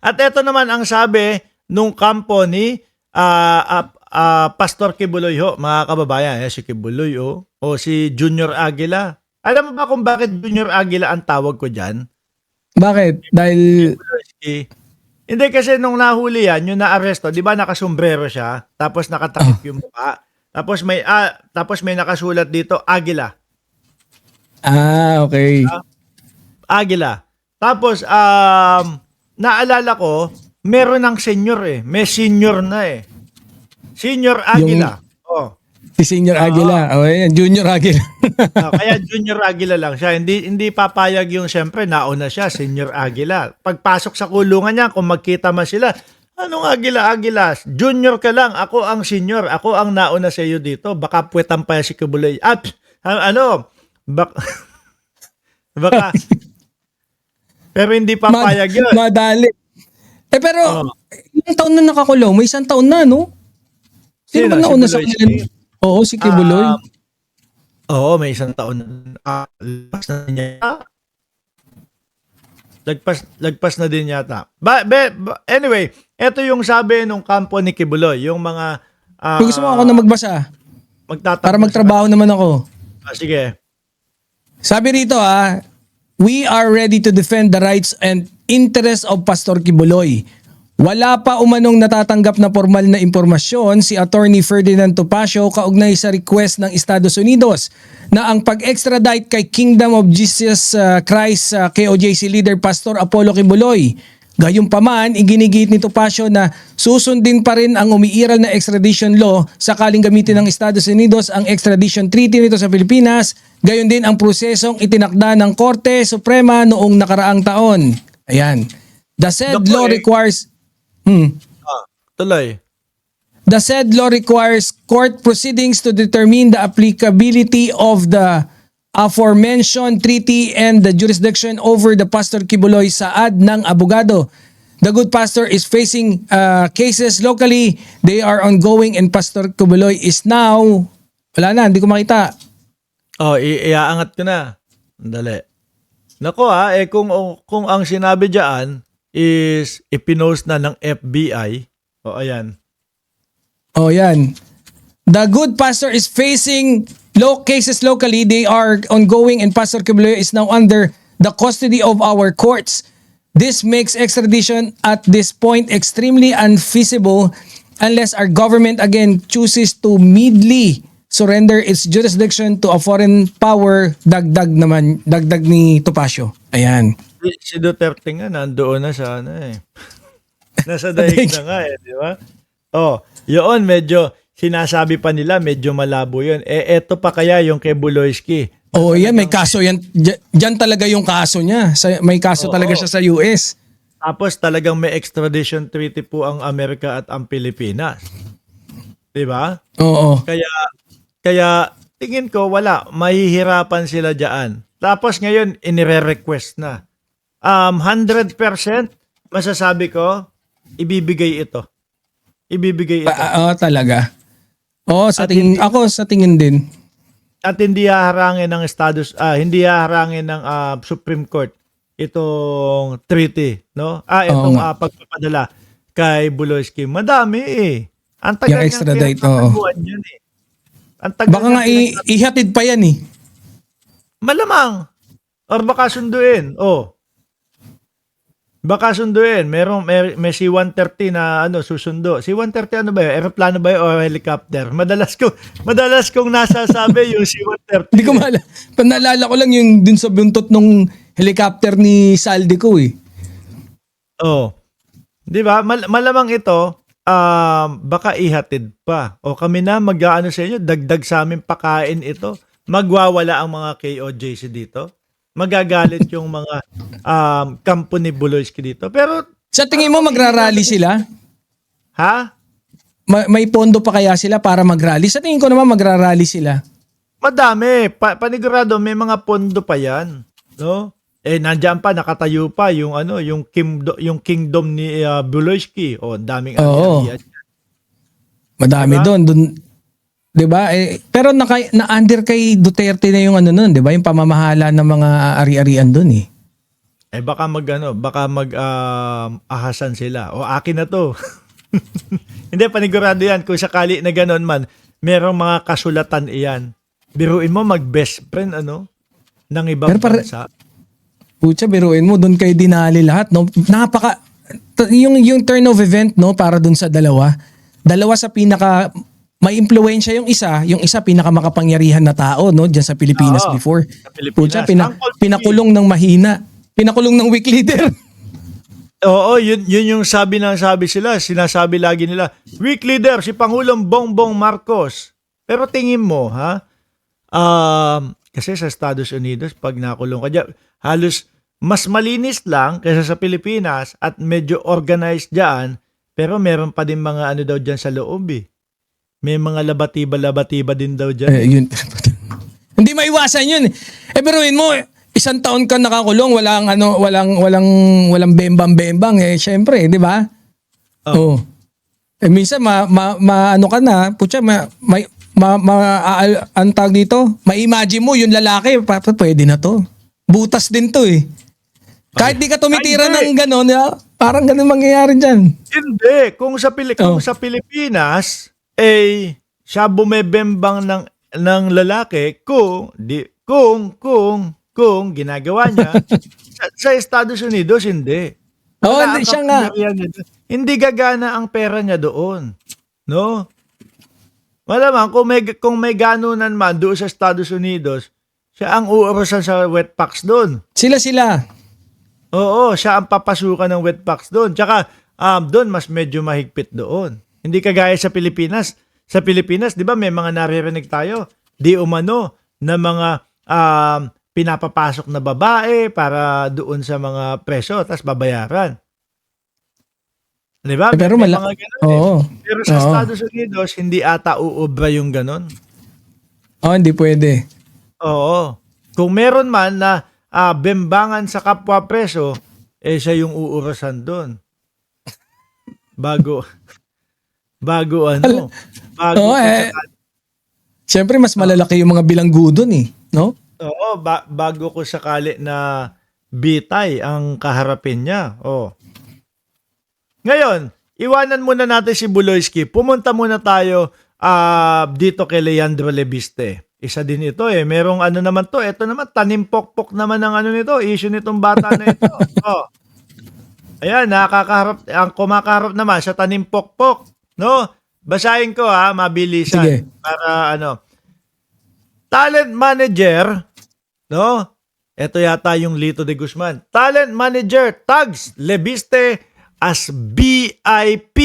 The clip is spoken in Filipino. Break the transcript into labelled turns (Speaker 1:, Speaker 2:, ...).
Speaker 1: At ito naman ang sabi nung kampo ni Pastor Kibuloy ho, mga kababayan. Si Kibuloy o si Junior Aguila. Alam mo ba kung bakit Junior Aguila ang tawag ko dyan?
Speaker 2: Bakit? Dahil...
Speaker 1: Hindi kasi nung nahuli yan, yung naaresto, di ba nakasombrero siya, tapos nakatakip yung mukha, tapos may nakasulat dito, Aguila.
Speaker 2: Okay.
Speaker 1: Aguila. Tapos, naalala ko, meron ng senior may senior na Senior Aguila.
Speaker 2: Si Senior Aguila. Yan, Junior Aguila.
Speaker 1: Kaya Junior Aguila lang siya. Hindi papayag yung siyempre nauna siya, Senior Aguila. Pagpasok sa kulungan niya, kung magkita man sila, anong Aguila? Junior ka lang, ako ang senior, ako ang nauna sa iyo dito. Baka puwetan pa si Kibuloy. Baka. Pero hindi papayag yun.
Speaker 2: Madali. Pero, ilang taon na nakakulong? May isang taon na, no? Sino ba nauna sa kanila? Oo, si Kibuloy.
Speaker 1: Oo, may isang taon na. Lagpas na din yata. Anyway, ito yung sabi nung kampo ni Kibuloy, yung mga
Speaker 2: Gusto mo ako na magbasa? Para magtrabaho naman ako.
Speaker 1: Sige.
Speaker 2: Sabi rito we are ready to defend the rights and interests of Pastor Kibuloy. Wala pa umanong natatanggap na formal na impormasyon si Attorney Ferdinand Topacio kaugnay sa request ng Estados Unidos na ang pag-extradite kay Kingdom of Jesus Christ KOJC leader Pastor Apollo Kibuloy. Gayunpaman, iginigit ni Topacio na susundin pa rin ang umiiral na extradition law sakaling gamitin ng Estados Unidos ang extradition treaty nito sa Pilipinas. Gayon din ang prosesong itinakda ng Korte Suprema noong nakaraang taon. Ayan. The said law requires...
Speaker 1: Tuloy.
Speaker 2: The said law requires court proceedings to determine the applicability of the aforementioned treaty and the jurisdiction over the Pastor Kibuloy saad ng abogado. The good pastor is facing cases locally. They are ongoing and Pastor Kibuloy is now... Wala na, hindi ko makita.
Speaker 1: Iaangat ko na. Dali. Nako kung ang sinabi diyan is ipinost na ng FBI. Ayan.
Speaker 2: Yan. The good pastor is facing cases locally. They are ongoing and Pastor Kibuloy is now under the custody of our courts. This makes extradition at this point extremely unfeasible unless our government again chooses to meedly surrender its jurisdiction to a foreign power. Dagdag ni Topacio. Ayan.
Speaker 1: Si Duterte nga nandoon na sa nasa daig na nga di ba? Yun medyo sinasabi pa nila medyo malabo yun. Eto pa kaya yung kay Buloyski.
Speaker 2: Yan may kaso yan. Diyan talaga yung kaso niya. May kaso talaga siya sa US.
Speaker 1: Tapos talagang may extradition treaty po ang Amerika at ang Pilipinas. Di ba?
Speaker 2: Oo.
Speaker 1: Kaya tingin ko mahihirapan sila diyan. Tapos ngayon inire-request na. 100% masasabi ko ibibigay ito.
Speaker 2: Talaga. Sa tingin din.
Speaker 1: At hindi haharangin ng ng Supreme Court itong treaty, no? Itong pagpapadala kay Buloyski. Madami Ang tagal
Speaker 2: yung extradite,
Speaker 1: yan Ang tagal
Speaker 2: baka nga ihatid pa yan
Speaker 1: Malamang. Or baka sunduin. Baka sunduin. May C-130 na susundo. C-130 ano ba yun? Aeroplano ba yun o helicopter? Madalas kong nasasabi yung C-130.
Speaker 2: Hindi ko maalala. Panalala ko lang yung dun sa buntot nung helicopter ni Saldico
Speaker 1: Di ba? Malamang ito, baka ihatid pa. Kami na mag-aano sa inyo, dagdag sa amin pakain ito. Magwawala ang mga KOJC dito. Magagalit yung mga kampo ni Buloyski dito. Pero
Speaker 2: sa tingin mo magrarally sila?
Speaker 1: Ha?
Speaker 2: May pondo pa kaya sila para magrally? Sa tingin ko naman magrarally sila.
Speaker 1: Madami. Panigurado may mga pondo pa yan, no? Nandiyan pa nakatayo pa yung yung kingdom ni Buloyski. Daming
Speaker 2: madami
Speaker 1: diba?
Speaker 2: doon. 'Di ba? Pero na-under kay Duterte na yung noon, 'di ba? Yung pamamahala ng mga ari-arian doon
Speaker 1: Baka ahasan sila. O akin na to. Hindi, panigurado yan. Kung sakali na ganon man, merong mga kasulatan iyan. Biruin mo mag-best friend, ng ibang
Speaker 2: Pero
Speaker 1: bansa.
Speaker 2: Pucha, biruin mo, doon kayo dinali lahat, no? Yung turn of event, no, para doon sa dalawa. Dalawa sa pinaka, may impluwensya yung isa pinaka makapangyarihan na tao, no, diyan sa Pilipinas
Speaker 1: Oo,
Speaker 2: before.
Speaker 1: sa Pilipinas.
Speaker 2: Pucha,
Speaker 1: Uncle P.
Speaker 2: pinakulong ng mahina. Pinakulong ng weak leader.
Speaker 1: Oo, yun yung sinasabi lagi nila, weak leader, si Pangulong Bongbong Marcos. Pero tingin mo, ha? Kasi sa Estados Unidos, pag nakulong ka dyan, halos mas malinis lang kaysa sa Pilipinas at medyo organized dyan, pero meron pa din mga ano daw dyan sa loob eh. May mga labatiba din daw dyan.
Speaker 2: Yun. Hindi maiwasan yun. Biruin mo, 1 taon ka nakakulong, walang bembang-bembang syempre, di ba?
Speaker 1: Oh.
Speaker 2: Minsan ano ka na, putya, ang tawag dito, ma-imagine mo yung lalaki, pwede na to. Butas din to eh. Kahit di ka tumitira ng gano'n, parang gano'n mangyayari dyan.
Speaker 1: Hindi. Kung sa Pilipinas, siya bumebembang ng lalaki kung ginagawa niya sa Estados Unidos, hindi.
Speaker 2: Hindi siya nga.
Speaker 1: Hindi gagana ang pera niya doon. No? Malamang, kung may ganunan man doon sa Estados Unidos, siya ang uurusan sa wetpacks doon.
Speaker 2: Sila.
Speaker 1: Oo, siya ang papasukan ng wetpacks doon. Tsaka, doon mas medyo mahigpit doon. Hindi kagaya sa Pilipinas. Sa Pilipinas, di ba, may mga naririnig tayo, di umano, na mga pinapapasok na babae para doon sa mga preso, tapos babayaran. Di ba?
Speaker 2: Pero
Speaker 1: May mga ganun
Speaker 2: Oo.
Speaker 1: Pero sa Estados Unidos, hindi ata uubra yung ganun.
Speaker 2: Hindi pwede.
Speaker 1: Oo. Kung meron man na bembangan sa kapwa preso, siya yung uurasan doon. Bago
Speaker 2: Siyempre, mas malalaki yung mga bilanggo doon eh. No?
Speaker 1: Oo, bago ko sakali na bitay ang kaharapin niya. Ngayon, iwanan muna natin si Buloyski. Pumunta muna tayo dito kay Leandro Lebiste. Isa din ito Merong ano naman to. Ito naman, tanimpokpok naman ng nito. Issue nitong bata na ito. Ayan, ang kumakaharap naman sa tanimpokpok. No? Basahin ko mabilisan.
Speaker 2: Sige.
Speaker 1: Para talent manager, no? Ito yata yung Lito de Guzman. Talent manager tags Lebiste as BIP